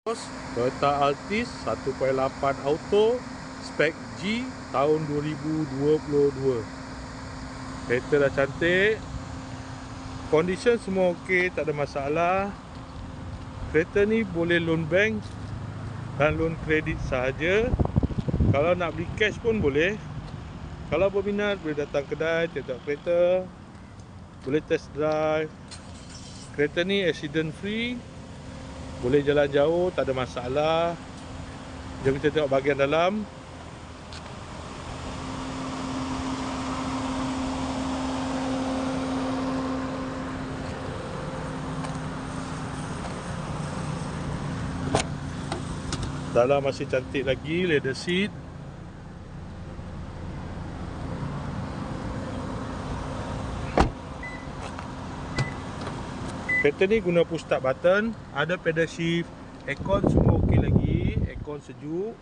Toyota Altis 1.8 Auto spek G tahun 2022. Kereta dah cantik, condition semua ok, tak ada masalah. Kereta ni boleh loan bank dan loan kredit sahaja. Kalau nak beli cash pun boleh. Kalau berminat boleh datang kedai, tengok kereta, boleh test drive. Kereta ni accident free, boleh jalan jauh, tak ada masalah. Jom kita tengok bahagian dalam. Dalam masih cantik lagi, leather seat. Kereta ni guna push start button, ada pedal shift, aircon semua ok lagi, aircon sejuk.